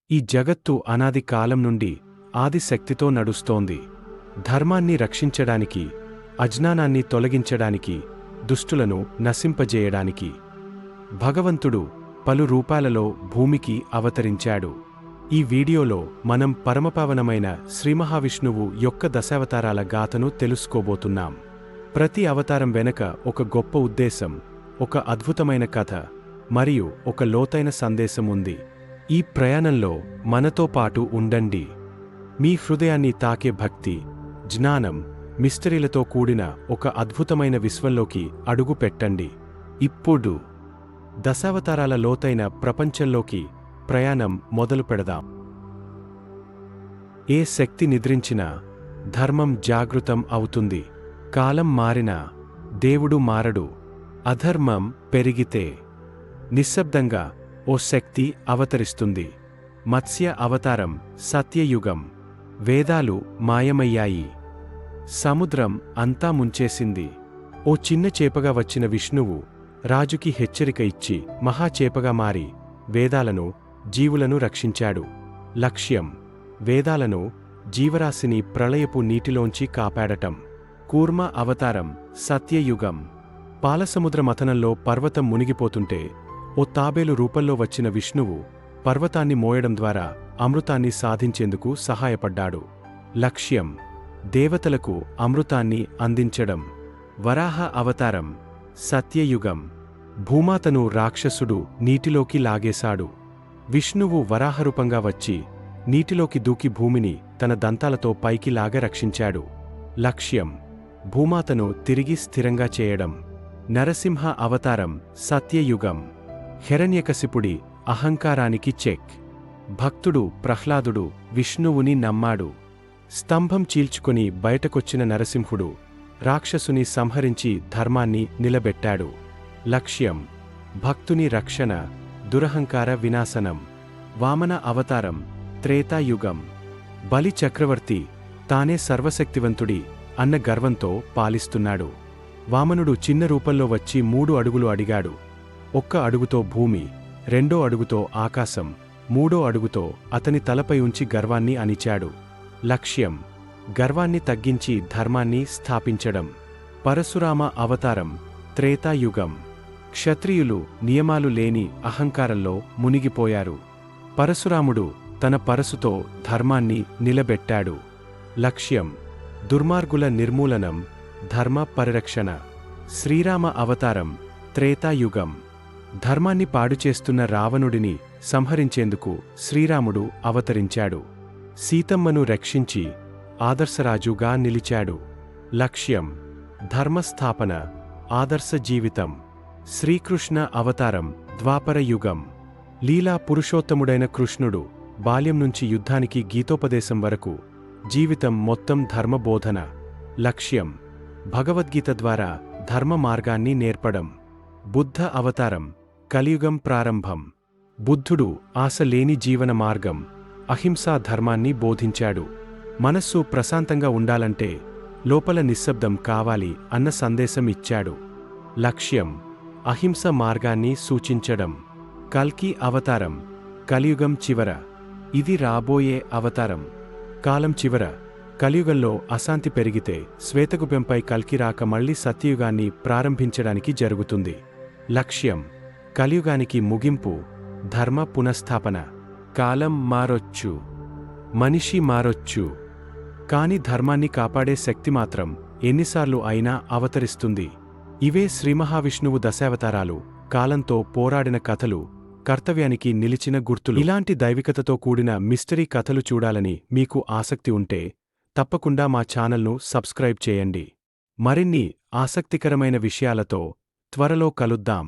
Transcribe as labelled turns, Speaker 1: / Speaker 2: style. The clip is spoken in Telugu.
Speaker 1: ఈ జగత్తు అనాది కాలం నుండి ఆదిశక్తితో నడుస్తోంది. ధర్మాన్ని రక్షించడానికి, అజ్ఞానాన్ని తొలగించడానికి, దుష్టులను నశింపజేయడానికి భగవంతుడు పలు రూపాలలో భూమికి అవతరించాడు. ఈ వీడియోలో మనం పరమపావనమైన శ్రీమహావిష్ణువు యొక్క దశావతారాల గాథను తెలుసుకోబోతున్నాం. ప్రతి అవతారం వెనక ఒక గొప్ప ఉద్దేశం, ఒక అద్భుతమైన కథ మరియు ఒక లోతైన సందేశం ఉంది. ఈ ప్రయాణంలో మనతో పాటు ఉండండి. మీ హృదయాన్ని తాకే భక్తి, జ్ఞానం, మిస్టరీలతో కూడిన ఒక అద్భుతమైన విశ్వంలోకి అడుగు పెట్టండి. ఇప్పుడు దశావతారాల లోతైన ప్రపంచంలోకి ప్రయాణం మొదలు పెడదాం. ఏ శక్తి నిద్రించినా ధర్మం జాగృతం అవుతుంది. కాలం మారినా దేవుడు మారడు. అధర్మం పెరిగితే నిశ్శబ్దంగా ఓ శక్తి అవతరిస్తుంది. మత్స్య అవతారం సత్యయుగం. వేదాలు మాయమయ్యాయి. సముద్రం అంతా ముంచేసింది. ఓ చిన్న చేపగా వచ్చిన విష్ణువు రాజుకి హెచ్చరిక ఇచ్చి మహాచేపగా మారి వేదాలను, జీవులను రక్షించాడు. లక్ష్యం వేదాలను, జీవరాశిని ప్రళయపు నీటిలోంచి కాపాడటం. కూర్మ అవతారం సత్యయుగం. పాలసముద్ర మథనంలో పర్వతం మునిగిపోతుంటే ఓ తాబేలు రూపంలో వచ్చిన విష్ణువు పర్వతాన్ని మోయడం ద్వారా అమృతాన్ని సాధించేందుకు సహాయపడ్డాడు. లక్ష్యం దేవతలకు అమృతాన్ని అందించడం. వరాహ అవతారం సత్యయుగం. భూమాతను రాక్షసుడు నీటిలోకి లాగేశాడు. విష్ణువు వరాహరూపంగా వచ్చి నీటిలోకి దూకి భూమిని తన దంతాలతో పైకి లాగ రక్షించాడు. లక్ష్యం భూమాతను తిరిగి స్థిరంగా చేయడం. నరసింహ అవతారం సత్యయుగం. హిరణ్యకశిపుడి అహంకారానికి చెక్. భక్తుడు ప్రహ్లాదుడు విష్ణువుని నమ్మాడు. స్తంభం చీల్చుకొని బయటకొచ్చిన నరసింహుడు రాక్షసుని సంహరించి ధర్మాన్ని నిలబెట్టాడు. లక్ష్యం భక్తుని రక్షణ, దురహంకార వినాశనం. వామన అవతారం త్రేతాయుగం. బలి చక్రవర్తి తానే సర్వశక్తివంతుడి అన్న గర్వంతో పాలిస్తున్నాడు. వామనుడు చిన్న రూపంలో వచ్చి 3 అడుగులు అడిగాడు. 1 అడుగుతో భూమి, 2 అడుగుతో ఆకాశం, 3 అడుగుతో అతని తలపై ఉంచి గర్వాన్ని అణిచాడు. లక్ష్యం గర్వాన్ని తగ్గించి ధర్మాన్ని స్థాపించడం. పరశురామ అవతారం త్రేతాయుగం. క్షత్రియులు నియమాలు లేని అహంకారంలో మునిగిపోయారు. పరశురాముడు తన పరశుతో ధర్మాన్ని నిలబెట్టాడు. లక్ష్యం దుర్మార్గుల నిర్మూలనం, ధర్మ పరిరక్షణ. శ్రీరామ అవతారం త్రేతాయుగం. ధర్మాన్ని పాడుచేస్తున్న రావణుడిని సంహరించేందుకు శ్రీరాముడు అవతరించాడు. సీతమ్మను రక్షించి ఆదర్శరాజుగా నిలిచాడు. లక్ష్యం ధర్మస్థాపన, ఆదర్శ జీవితం. శ్రీకృష్ణ అవతారం ద్వాపరయుగం. లీలా పురుషోత్తముడైన కృష్ణుడు బాల్యం నుంచి యుద్ధానికి గీతోపదేశం వరకు జీవితం మొత్తం ధర్మబోధన. లక్ష్యం భగవద్గీత ద్వారా ధర్మ మార్గాన్ని నేర్పడం. బుద్ధ అవతారం కలియుగం ప్రారంభం. బుద్ధుడు ఆశ లేని జీవన మార్గం, అహింసా ధర్మాన్ని బోధించాడు. మనస్సు ప్రశాంతంగా ఉండాలంటే లోపల నిశ్శబ్దం కావాలి అన్న సందేశం ఇచ్చాడు. లక్ష్యం అహింస మార్గాన్ని సూచించడం. కల్కి అవతారం కలియుగం చివర. ఇది రాబోయే అవతారం. కాలం చివర కలియుగంలో అశాంతి పెరిగితే శ్వేతగుప్యంపై కల్కి రాక మళ్లీ సత్యయుగాన్ని ప్రారంభించడానికి జరుగుతుంది. లక్ష్యం కలియుగానికి ముగింపు, ధర్మ పునఃస్థాపన. కాలం మారొచ్చు, మనిషి మారొచ్చు, కాని ధర్మాన్ని కాపాడే శక్తి మాత్రం ఎన్నిసార్లు అయినా అవతరిస్తుంది. ఇవే శ్రీమహావిష్ణువు దశావతారాలు, కాలంతో పోరాడిన కథలు, కర్తవ్యానికి నిలిచిన గుర్తులు. ఇలాంటి దైవికతతో కూడిన మిస్టరీ కథలు చూడాలని మీకు ఆసక్తి ఉంటే తప్పకుండా మా ఛానల్ను సబ్స్క్రైబ్ చేయండి. మరిన్ని ఆసక్తికరమైన విషయాలతో త్వరలో కలుద్దాం.